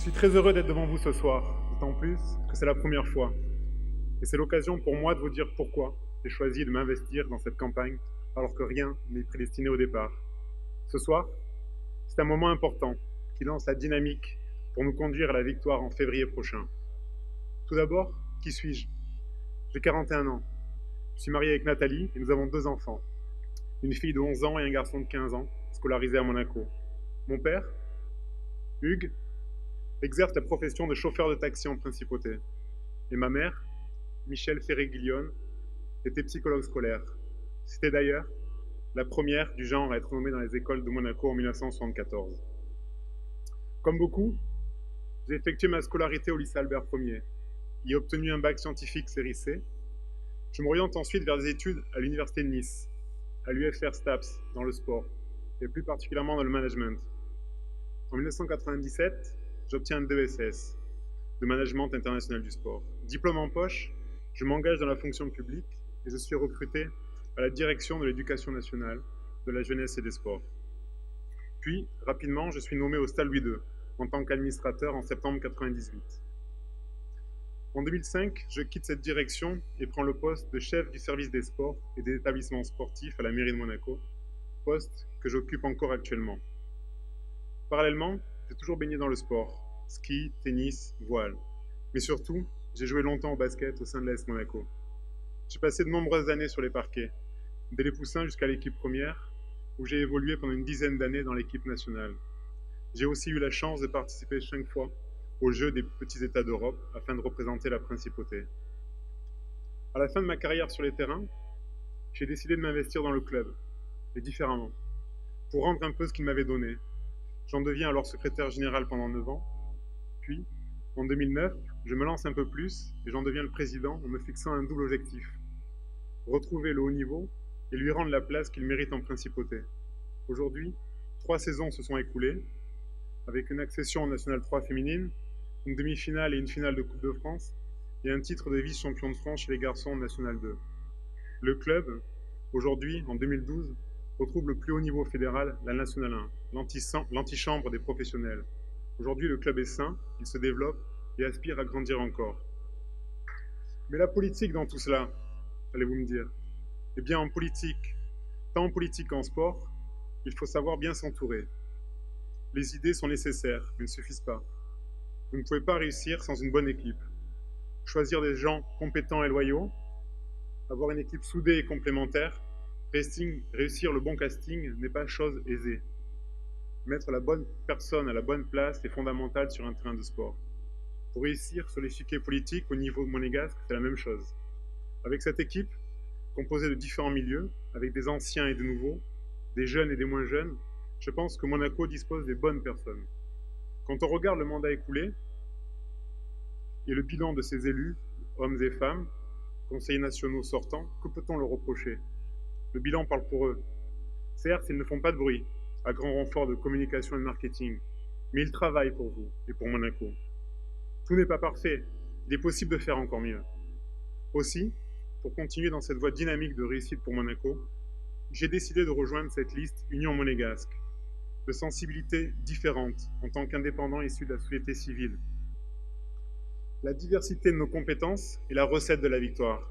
Je suis très heureux d'être devant vous ce soir, d'autant plus que c'est la première fois. Et c'est l'occasion pour moi de vous dire pourquoi j'ai choisi de m'investir dans cette campagne alors que rien n'est prédestiné au départ. Ce soir, c'est un moment important qui lance la dynamique pour nous conduire à la victoire en février prochain. Tout d'abord, qui suis-je? J'ai 41 ans. Je suis marié avec Nathalie et nous avons 2 enfants. Une fille de 11 ans et un garçon de 15 ans, scolarisé à Monaco. Mon père, Hugues, exerce la profession de chauffeur de taxi en principauté. Et ma mère, Michel Ferré-Guillaume, était psychologue scolaire. C'était d'ailleurs la première du genre à être nommée dans les écoles de Monaco en 1974. Comme beaucoup, j'ai effectué ma scolarité au lycée Albert Ier, y ai obtenu un bac scientifique série C. Je m'oriente ensuite vers des études à l'université de Nice, à l'UFR STAPS, dans le sport, et plus particulièrement dans le management. En 1997, j'obtiens un DESS, de management international du sport. Diplôme en poche, je m'engage dans la fonction publique et je suis recruté à la direction de l'éducation nationale, de la jeunesse et des sports. Puis, rapidement, je suis nommé au Stade Louis II en tant qu'administrateur en septembre 1998. En 2005, je quitte cette direction et prends le poste de chef du service des sports et des établissements sportifs à la mairie de Monaco, poste que j'occupe encore actuellement. Parallèlement, j'ai toujours baigné dans le sport, ski, tennis, voile. Mais surtout, j'ai joué longtemps au basket au sein de l'AS Monaco. J'ai passé de nombreuses années sur les parquets, dès les poussins jusqu'à l'équipe première, où j'ai évolué pendant une dizaine d'années dans l'équipe nationale. J'ai aussi eu la chance de participer 5 fois aux Jeux des petits États d'Europe afin de représenter la principauté. À la fin de ma carrière sur les terrains, j'ai décidé de m'investir dans le club, et différemment, pour rendre un peu ce qu'il m'avait donné. J'en deviens alors secrétaire général pendant 9 ans, puis, en 2009, je me lance un peu plus et j'en deviens le président en me fixant un double objectif: retrouver le haut niveau et lui rendre la place qu'il mérite en principauté. Aujourd'hui, 3 saisons se sont écoulées, avec une accession en National 3 féminine, une demi-finale et une finale de Coupe de France, et un titre de vice-champion de France chez les garçons en National 2. Le club, aujourd'hui, en 2012, retrouve le plus haut niveau fédéral, la National 1, l'antichambre des professionnels. Aujourd'hui, le club est sain, il se développe et aspire à grandir encore. Mais la politique dans tout cela, allez-vous me dire? Eh bien, en politique, tant en politique qu'en sport, il faut savoir bien s'entourer. Les idées sont nécessaires, mais ne suffisent pas. Vous ne pouvez pas réussir sans une bonne équipe. Choisir des gens compétents et loyaux, avoir une équipe soudée et complémentaire, réussir le bon casting n'est pas chose aisée. Mettre la bonne personne à la bonne place est fondamental sur un terrain de sport. Pour réussir sur l'échiquier politique au niveau monégasque, c'est la même chose. Avec cette équipe, composée de différents milieux, avec des anciens et des nouveaux, des jeunes et des moins jeunes, je pense que Monaco dispose des bonnes personnes. Quand on regarde le mandat écoulé et le bilan de ses élus, hommes et femmes, conseillers nationaux sortants, que peut-on leur reprocher? Le bilan parle pour eux. Certes, ils ne font pas de bruit, à grand renfort de communication et de marketing, mais ils travaillent pour vous et pour Monaco. Tout n'est pas parfait, il est possible de faire encore mieux. Aussi, pour continuer dans cette voie dynamique de réussite pour Monaco, j'ai décidé de rejoindre cette liste Union monégasque, de sensibilités différentes en tant qu'indépendant issu de la société civile. La diversité de nos compétences est la recette de la victoire.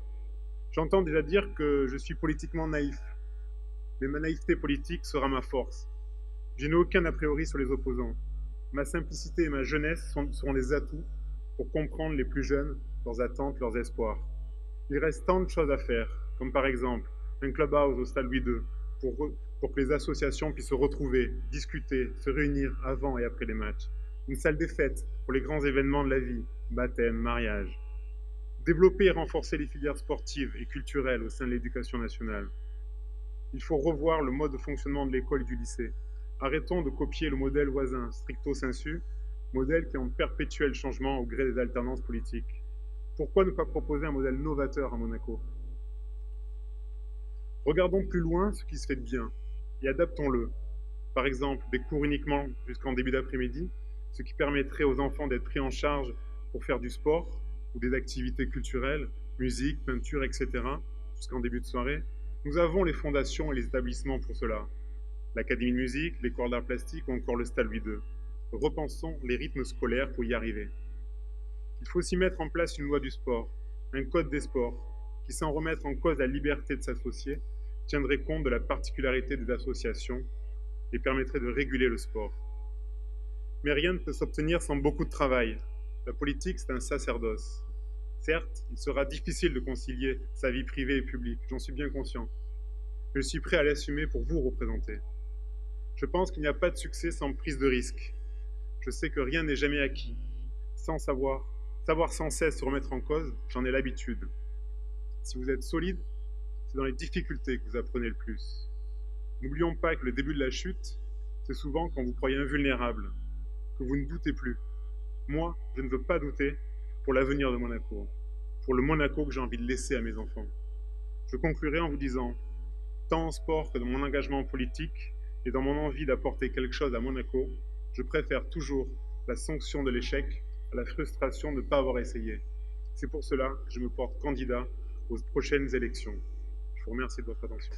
J'entends déjà dire que je suis politiquement naïf, mais ma naïveté politique sera ma force. Je n'ai aucun a priori sur les opposants. Ma simplicité et ma jeunesse seront les atouts pour comprendre les plus jeunes, leurs attentes, leurs espoirs. Il reste tant de choses à faire, comme par exemple un clubhouse au Stade Louis II, pour que les associations puissent se retrouver, discuter, se réunir avant et après les matchs. Une salle des fêtes pour les grands événements de la vie, baptême, mariage. Développer et renforcer les filières sportives et culturelles au sein de l'éducation nationale. Il faut revoir le mode de fonctionnement de l'école et du lycée. Arrêtons de copier le modèle voisin, stricto sensu, modèle qui est en perpétuel changement au gré des alternances politiques. Pourquoi ne pas proposer un modèle novateur à Monaco? Regardons plus loin ce qui se fait de bien et adaptons-le. Par exemple, des cours uniquement jusqu'en début d'après-midi, ce qui permettrait aux enfants d'être pris en charge pour faire du sport ou des activités culturelles, musique, peinture, etc., jusqu'en début de soirée. Nous avons les fondations et les établissements pour cela. L'Académie de musique, l'école d'art plastique ou encore le Stade Louis II. Repensons les rythmes scolaires pour y arriver. Il faut aussi mettre en place une loi du sport, un code des sports, qui, sans remettre en cause la liberté de s'associer, tiendrait compte de la particularité des associations et permettrait de réguler le sport. Mais rien ne peut s'obtenir sans beaucoup de travail. La politique, c'est un sacerdoce. Certes, il sera difficile de concilier sa vie privée et publique, j'en suis bien conscient. Mais je suis prêt à l'assumer pour vous représenter. Je pense qu'il n'y a pas de succès sans prise de risque. Je sais que rien n'est jamais acquis. Sans savoir sans cesse se remettre en cause, j'en ai l'habitude. Si vous êtes solide, c'est dans les difficultés que vous apprenez le plus. N'oublions pas que le début de la chute, c'est souvent quand vous croyez invulnérable, que vous ne doutez plus. Moi, je ne veux pas douter pour l'avenir de Monaco, pour le Monaco que j'ai envie de laisser à mes enfants. Je conclurai en vous disant, tant en sport que dans mon engagement politique et dans mon envie d'apporter quelque chose à Monaco, je préfère toujours la sanction de l'échec à la frustration de ne pas avoir essayé. C'est pour cela que je me porte candidat aux prochaines élections. Je vous remercie de votre attention.